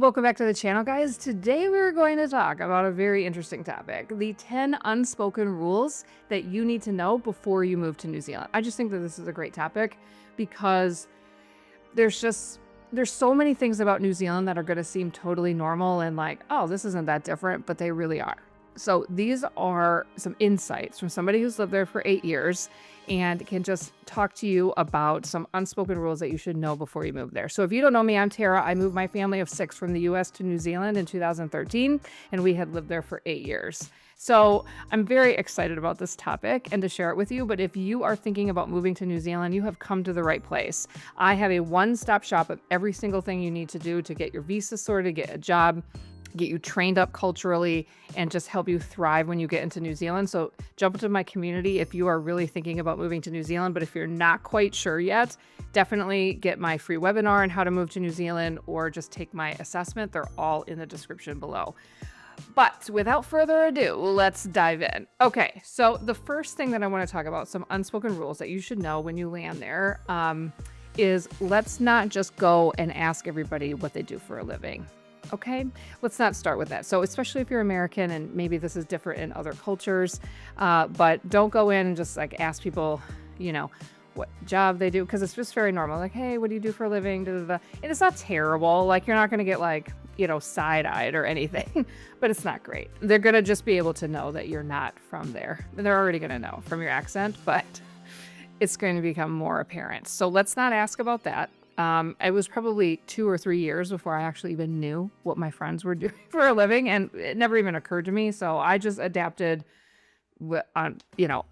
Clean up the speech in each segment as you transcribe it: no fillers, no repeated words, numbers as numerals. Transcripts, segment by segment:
welcome back to the channel, guys. Today we're going to talk about a very interesting topic, the 10 unspoken rules that you need to know before you move to New Zealand. I just think that this is a great topic because there's so many things about New Zealand that are going to seem totally normal and like, oh, this isn't that different, but they really are. So these are some insights from somebody who's lived there for 8 years and can just talk to you about some unspoken rules that you should know before you move there. So if you don't know me, I'm Tara. I moved my family of 6 from the US to New Zealand in 2013, and we had lived there for 8 years. So I'm very excited about this topic and to share it with you. But if you are thinking about moving to New Zealand, you have come to the right place. I have a one-stop shop of every single thing you need to do to get your visa sorted, get a job, get you trained up culturally, and just help you thrive when you get into New Zealand. So jump into my community if you are really thinking about moving to New Zealand, but if you're not quite sure yet, definitely get my free webinar on how to move to New Zealand or just take my assessment. They're all in the description below. But without further ado, let's dive in. Okay, so the first thing that I want to talk about, some unspoken rules that you should know when you land there, is let's not just go and ask everybody what they do for a living. Okay, let's not start with that. So especially if you're American, and maybe this is different in other cultures, but don't go in and just like ask people, what job they do, because it's just very normal. Like, hey, what do you do for a living? Da, da, da. And it's not terrible. Like, you're not going to get like, side-eyed or anything, but it's not great. They're going to just be able to know that you're not from there. They're already going to know from your accent, but it's going to become more apparent. So let's not ask about that. It was probably 2 or 3 years before I actually even knew what my friends were doing for a living, and it never even occurred to me. So I just adapted,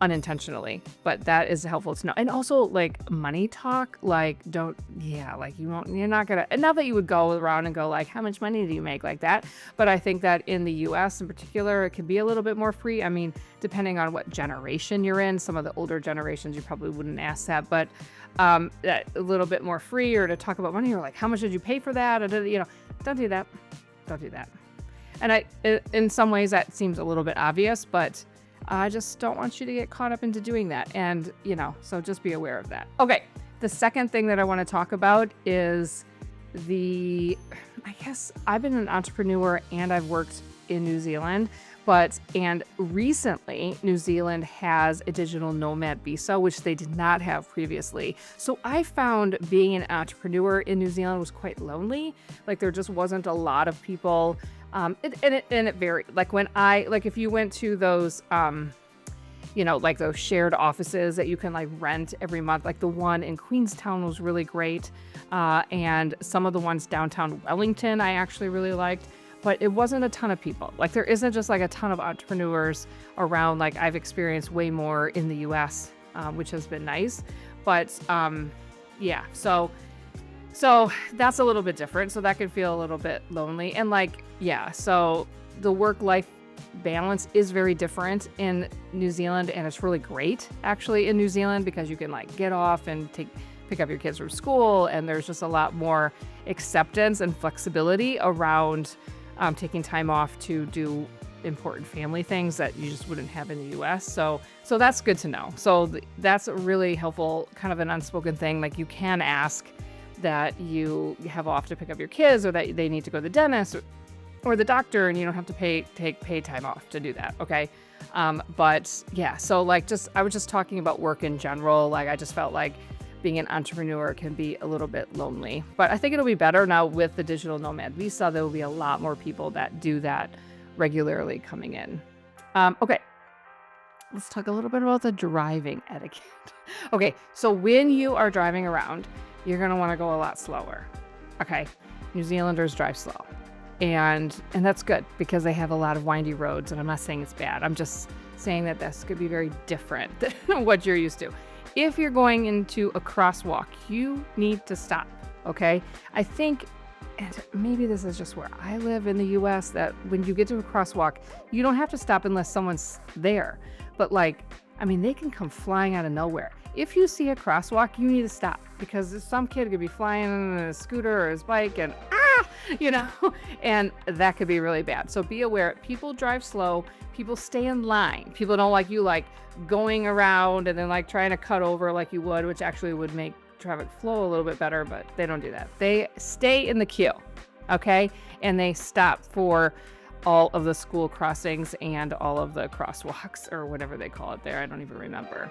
unintentionally. But that is helpful to know. And also, like, money talk, like, you're not gonna, and not that you would go around and go like, how much money do you make, like that. But I think that in the US in particular, it can be a little bit more free. I mean, depending on what generation you're in, some of the older generations, you probably wouldn't ask that, but that a little bit more free, or to talk about money, or like, how much did you pay for that? Or, don't do that. Don't do that. And in some ways that seems a little bit obvious, but I just don't want you to get caught up into doing that. And, so just be aware of that. Okay. The second thing that I want to talk about is I guess I've been an entrepreneur and I've worked in New Zealand, and recently New Zealand has a digital nomad visa, which they did not have previously. So I found being an entrepreneur in New Zealand was quite lonely. Like, there just wasn't a lot of people. It varied. Like if you went to those, like those shared offices that you can like rent every month, like the one in Queenstown was really great. And some of the ones downtown Wellington, I actually really liked, but it wasn't a ton of people. Like, there isn't just like a ton of entrepreneurs around. Like, I've experienced way more in the US, which has been nice, but, yeah, so that's a little bit different. So that could feel a little bit lonely. And so the work-life balance is very different in New Zealand. And it's really great actually in New Zealand because you can like get off and pick up your kids from school. And there's just a lot more acceptance and flexibility around taking time off to do important family things that you just wouldn't have in the US. So that's good to know. So that's a really helpful kind of an unspoken thing. Like, you can ask that you have off to pick up your kids, or that they need to go to the dentist or the doctor, and you don't have to pay time off to do that. Okay. But yeah, so like, I was just talking about work in general. Like, I just felt like being an entrepreneur can be a little bit lonely, but I think it'll be better now with the digital nomad visa. There will be a lot more people that do that regularly coming in. Okay. Let's talk a little bit about the driving etiquette. Okay. So when you are driving around, you're going to want to go a lot slower. Okay. New Zealanders drive slow. And that's good because they have a lot of windy roads. And I'm not saying it's bad. I'm just saying that this could be very different than what you're used to. If you're going into a crosswalk, you need to stop. Okay. I think, and maybe this is just where I live in the US, that when you get to a crosswalk, you don't have to stop unless someone's there. But they can come flying out of nowhere. If you see a crosswalk, you need to stop, because some kid could be flying on a scooter or his bike and and that could be really bad. So be aware. People drive slow. People stay in line. People don't like you going around and then trying to cut over like you would, which actually would make traffic flow a little bit better, but they don't do that. They stay in the queue. okay? And they stop for all of the school crossings and all of the crosswalks or whatever they call it there. I don't even remember.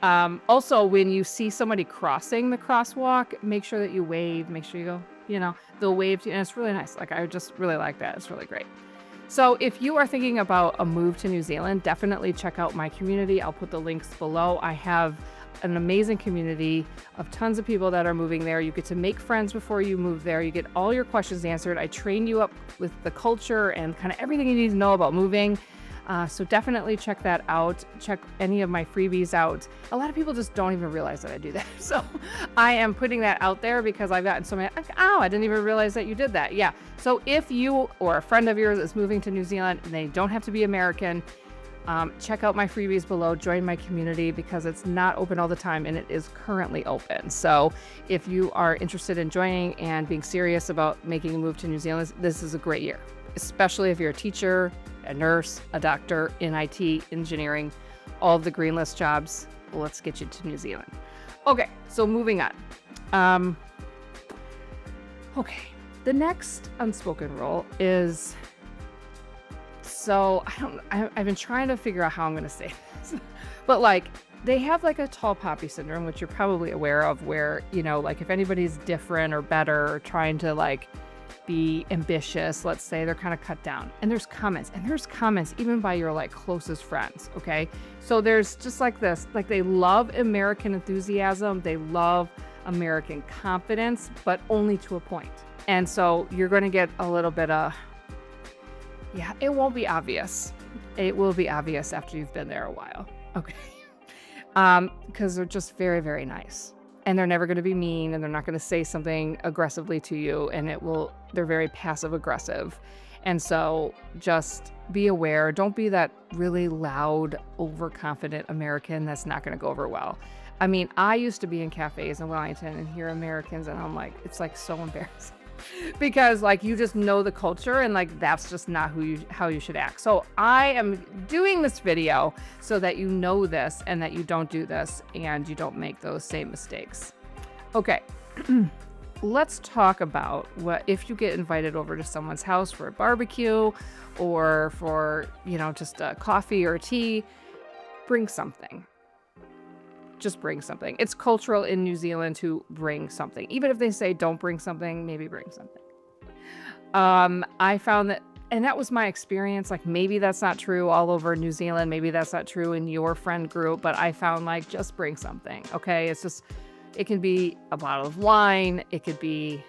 Also, when you see somebody crossing the crosswalk, make sure that you wave. Make sure you go, they'll wave to you. And it's really nice. Like, I just really like that. It's really great. So if you are thinking about a move to New Zealand, definitely check out my community. I'll put the links below. I have an amazing community of tons of people that are moving there. You get to make friends before you move there. You get all your questions answered. I train you up with the culture and kind of everything you need to know about moving. So definitely check that out. Check any of my freebies out. A lot of people just don't even realize that I do that. So I am putting that out there because I've gotten so many, I didn't even realize that you did that. Yeah. So if you or a friend of yours is moving to New Zealand, and they don't have to be American, check out my freebies below, join my community because it's not open all the time and it is currently open. So if you are interested in joining and being serious about making a move to New Zealand, this is a great year, especially if you're a teacher, a nurse, a doctor, in IT, engineering, all of the green list jobs. Let's get you to New Zealand. Okay, so moving on. Okay, the next unspoken rule is, so I've been trying to figure out how I'm going to say this, but like they have like a tall poppy syndrome, which you're probably aware of, where, like if anybody's different or better or trying to like be ambitious, let's say, they're kind of cut down. And there's comments even by your like closest friends. Okay. So there's just like this, like they love American enthusiasm. They love American confidence, but only to a point. And so you're going to get a little bit of, it won't be obvious. It will be obvious after you've been there a while. Okay. Because they're just very, very nice. And they're never going to be mean, and they're not going to say something aggressively to you, and they're very passive aggressive. And so just be aware. Don't be that really loud, overconfident American that's not going to go over well. I mean, I used to be in cafes in Wellington and hear Americans, and I'm like, it's like so embarrassing. Because like you just know the culture, and like that's just not how you should act. So I am doing this video so that you know this and that you don't do this and you don't make those same mistakes. Okay. Let's talk about what if you get invited over to someone's house for a barbecue or for, just a coffee or a tea. Bring something. Just bring something. It's cultural in New Zealand to bring something. Even if they say don't bring something, maybe bring something. I found that, and that was my experience. Like maybe that's not true all over New Zealand. Maybe that's not true in your friend group, but I found like just bring something. Okay. It can be a bottle of wine. It could be,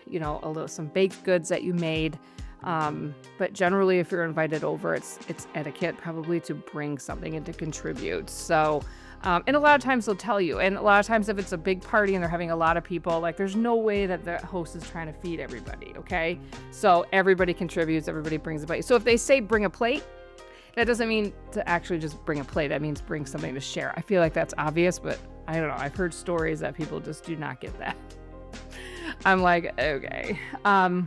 some baked goods that you made. But generally if you're invited over, it's etiquette probably to bring something and to contribute. So, and a lot of times they'll tell you, and a lot of times if it's a big party and they're having a lot of people, like there's no way that the host is trying to feed everybody. Okay. So everybody contributes, everybody brings a plate. So if they say bring a plate, that doesn't mean to actually just bring a plate. That means bring something to share. I feel like that's obvious, but I don't know. I've heard stories that people just do not get that. I'm like, okay. The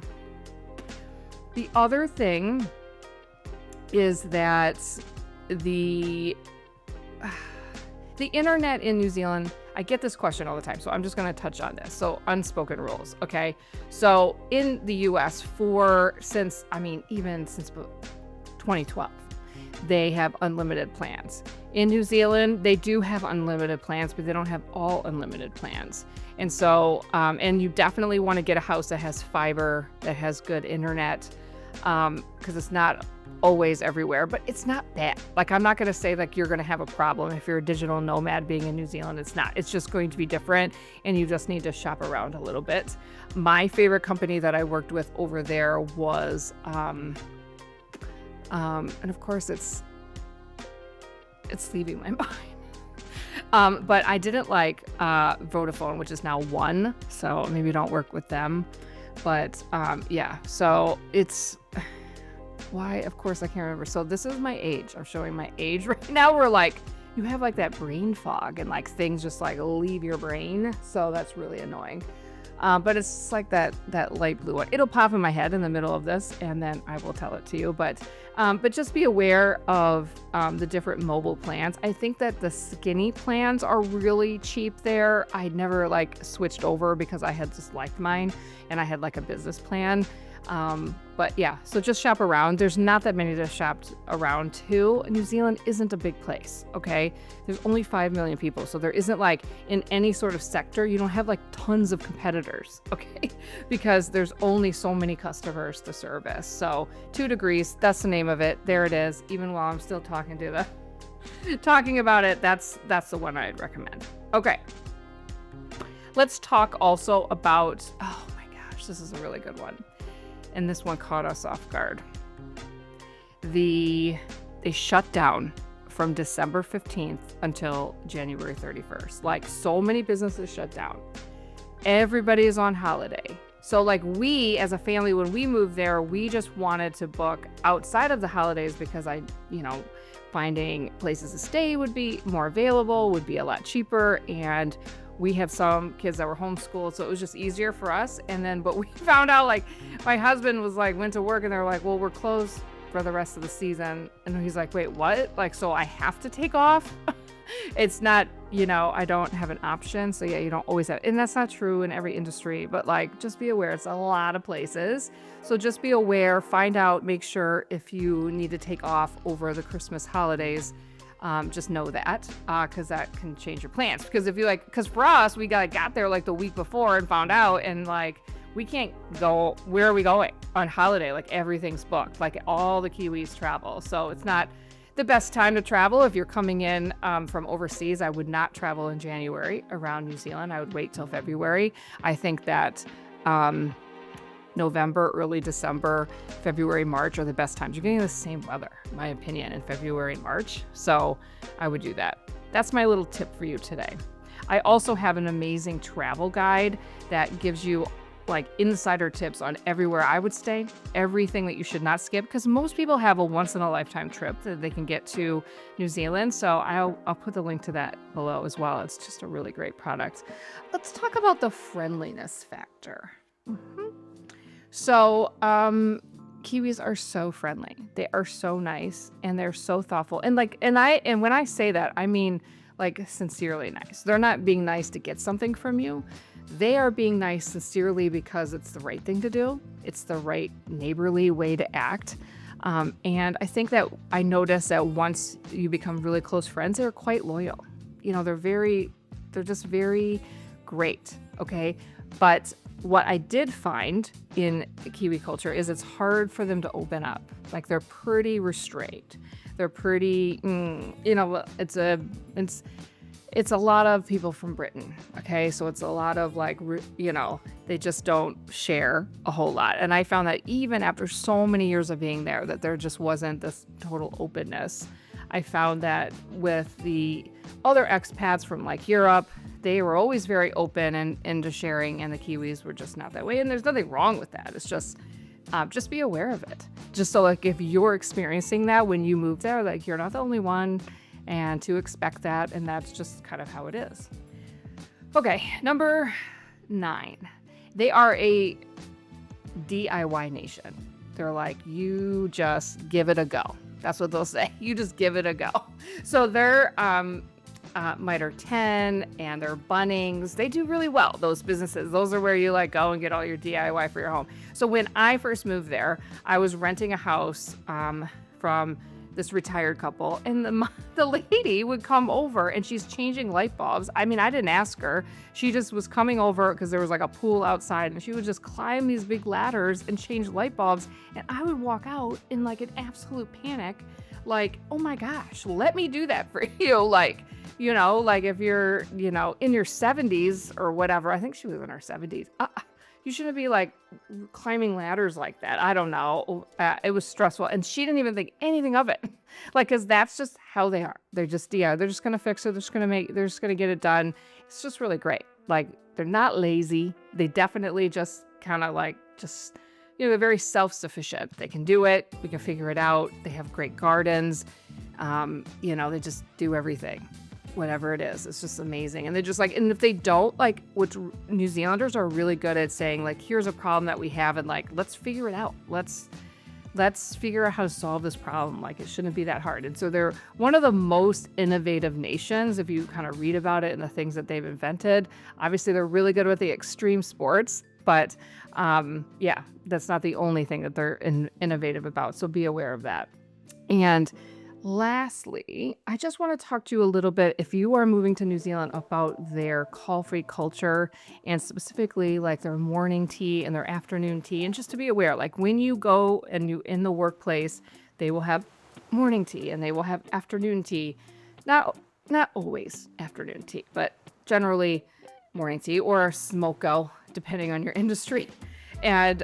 other thing is that the internet in New Zealand, I get this question all the time, so I'm just going to touch on this. So unspoken rules, okay? So in the US even since 2012, they have unlimited plans. In New Zealand, they do have unlimited plans, but they don't have all unlimited plans. And so, and you definitely want to get a house that has fiber, that has good internet, because it's not always everywhere, but it's not bad. Like, I'm not going to say like you're going to have a problem if you're a digital nomad being in New Zealand. It's not. It's just going to be different, and you just need to shop around a little bit. My favorite company that I worked with over there was, and of course it's leaving my mind. But I didn't like Vodafone, which is now One, so maybe don't work with them. But yeah, so it's why, of course, I can't remember. So this is my age. I'm showing my age right now. We're like, you have like that brain fog and like things just like leave your brain. So that's really annoying. But it's just like that light blue one. It'll pop in my head in the middle of this, and then I will tell it to you. But just be aware of the different mobile plans. I think that the skinny plans are really cheap there. I never like switched over because I had just liked mine, and I had like a business plan. But yeah, so just shop around. There's not that many to shop around to. New Zealand isn't a big place, okay? There's only 5 million people, so there isn't like in any sort of sector, you don't have like tons of competitors, okay? Because there's only so many customers to service. So 2 degrees, that's the name of it. There it is. Even while I'm still talking about it, that's the one I'd recommend. Okay. Let's talk also about, oh my gosh, this is a really good one. And this one caught us off guard. They shut down from December 15th until January 31st. Like, so many businesses shut down. Everybody is on holiday. So like, we as a family, when we moved there, we just wanted to book outside of the holidays because finding places to stay would be more available, would be a lot cheaper. And we have some kids that were homeschooled, so it was just easier for us. But we found out, like, my husband was like, went to work and they're like, well, we're closed for the rest of the season. And he's like, wait, what? Like, so I have to take off? It's not, I don't have an option. So yeah, you don't always have, and that's not true in every industry, but like, just be aware, it's a lot of places. So just be aware, find out, make sure if you need to take off over the Christmas holidays. Just know that, because that can change your plans. Because because for us, we got there like the week before and found out, and like, we can't go, where are we going on holiday? Like, everything's booked, like all the Kiwis travel. So it's not the best time to travel. If you're coming in from overseas, I would not travel in January around New Zealand. I would wait till February. I think that November, early December, February, March are the best times. You're getting the same weather, in my opinion, in February and March. So I would do that. That's my little tip for you today. I also have an amazing travel guide that gives you like insider tips on everywhere I would stay, everything that you should not skip, because most people have a once in a lifetime trip that they can get to New Zealand. So I'll put the link to that below as well. It's just a really great product. Let's talk about the friendliness factor. So, Kiwis are so friendly. They are so nice and they're so thoughtful. And when I say that, I mean like sincerely nice. They're not being nice to get something from you. They are being nice sincerely because it's the right thing to do. It's the right neighborly way to act. And I think that I noticed that once you become really close friends, they're quite loyal. They're just very great. Okay. But what I did find in Kiwi culture is it's hard for them to open up. Like, they're pretty restrained. They're pretty, it's a lot of people from Britain. Okay. So it's a lot of like, they just don't share a whole lot. And I found that even after so many years of being there, that there just wasn't this total openness. I found that with the other expats from like Europe, they were always very open and into sharing, and the Kiwis were just not that way. And there's nothing wrong with that. It's just be aware of it. Just so like, if you're experiencing that when you move there, like, you're not the only one, and to expect that. And that's just kind of how it is. Okay. Number 9, they are a DIY nation. They're like, you just give it a go. That's what they'll say. You just give it a go. So they're Mitre 10 and their Bunnings, they do really well. Those businesses, those are where you like go and get all your DIY for your home. So when I first moved there, I was renting a house from this retired couple, and the lady would come over and she's changing light bulbs. I mean, I didn't ask her. She just was coming over because there was like a pool outside, and she would just climb these big ladders and change light bulbs. And I would walk out in like an absolute panic, like, oh my gosh, let me do that for you. Like, like if you're, in your 70s or whatever, I think she was in her 70s. You shouldn't be like climbing ladders like that. I don't know. It was stressful. And she didn't even think anything of it. Like, cause that's just how they are. They're just, they're just going to fix it. They're just going to get it done. It's just really great. Like, they're not lazy. They definitely just kind of like, they're very self-sufficient. They can do it. We can figure it out. They have great gardens. They just do everything. Whatever it is, it's just amazing. And they're just like, and if they don't, like, which New Zealanders are really good at saying, like, here's a problem that we have, and like, let's figure it out. Let's figure out how to solve this problem. Like, it shouldn't be that hard. And so they're one of the most innovative nations. If you kind of read about it and the things that they've invented, obviously they're really good with the extreme sports. But yeah, that's not the only thing that they're innovative about. So be aware of that. And lastly, I just want to talk to you a little bit if you are moving to New Zealand about their call-free culture and specifically like their morning tea and their afternoon tea. And just to be aware, like when you go and you in the workplace, they will have morning tea and they will have afternoon tea. Not always afternoon tea, but generally morning tea or smoko, depending on your industry. And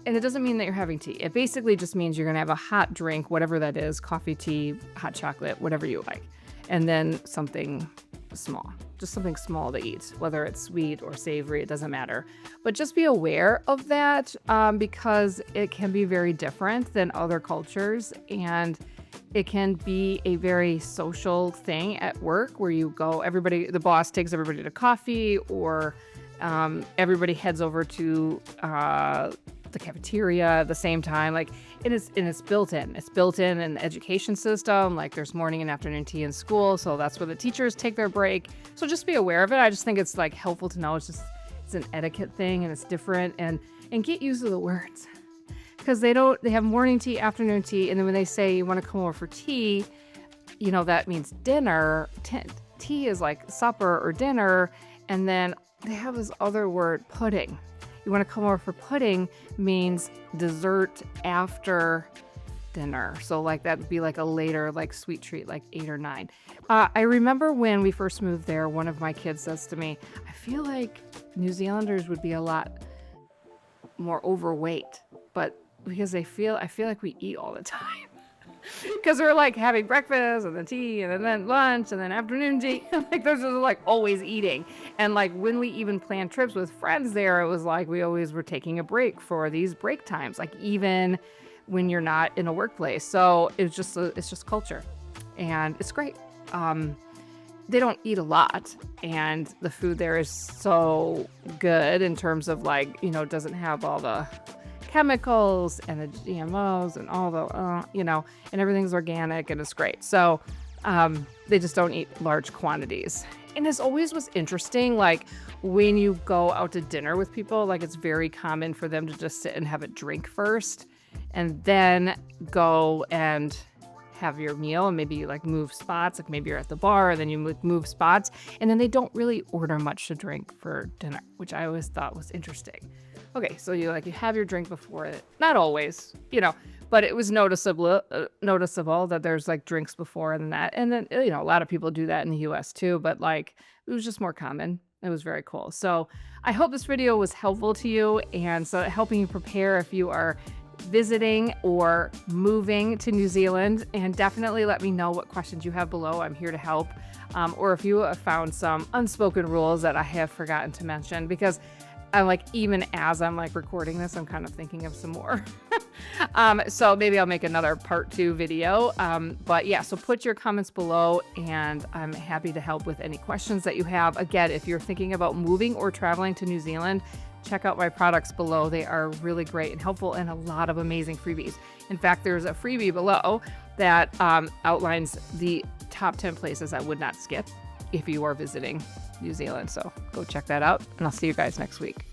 it doesn't mean that you're having tea. It basically just means you're going to have a hot drink, whatever that is, coffee, tea, hot chocolate, whatever you like. And then something small, just something small to eat, whether it's sweet or savory, it doesn't matter. But just be aware of that because it can be very different than other cultures. And it can be a very social thing at work where you go, the boss takes everybody to coffee or everybody heads over to the cafeteria at the same time. Like it's built in. It's built in the education system. Like there's morning and afternoon tea in school. So that's where the teachers take their break. So just be aware of it. I just think it's like helpful to know it's an etiquette thing and it's different and get used to the words. Because they have morning tea, afternoon tea, and then when they say you want to come over for tea, that means dinner. Tea is like supper or dinner, and then they have this other word, pudding. You want to come over for pudding means dessert after dinner. So like that would be like a later like sweet treat, like 8 or 9. I remember when we first moved there, one of my kids says to me, I feel like New Zealanders would be a lot more overweight, but because I feel like we eat all the time. Because we're like having breakfast and then tea and then lunch and then afternoon tea. Like those are like always eating. And like when we even planned trips with friends there, it was like we always were taking a break for these break times, like even when you're not in a workplace. So it's just culture and it's great. They don't eat a lot and the food there is so good in terms of like, doesn't have all the chemicals and the GMOs and all the, and everything's organic and it's great. So they just don't eat large quantities. And as always was interesting, like when you go out to dinner with people, like it's very common for them to just sit and have a drink first and then go and have your meal and maybe you like move spots, like maybe you're at the bar and then you move spots and then they don't really order much to drink for dinner, which I always thought was interesting. Okay, so you have your drink before it. Not always, but it was noticeable that there's like drinks before and that. And then, a lot of people do that in the US too, but like it was just more common. It was very cool. So I hope this video was helpful to you and so helping you prepare if you are visiting or moving to New Zealand, and definitely let me know what questions you have below. I'm here to help. Or if you have found some unspoken rules that I have forgotten to mention, because I'm like, even as I'm like recording this, I'm kind of thinking of some more. So maybe I'll make another part 2 video. But yeah, so put your comments below and I'm happy to help with any questions that you have. Again, if you're thinking about moving or traveling to New Zealand, check out my products below. They are really great and helpful and a lot of amazing freebies. In fact, there's a freebie below that outlines the top 10 places I would not skip if you are visiting New Zealand. So go check that out and I'll see you guys next week.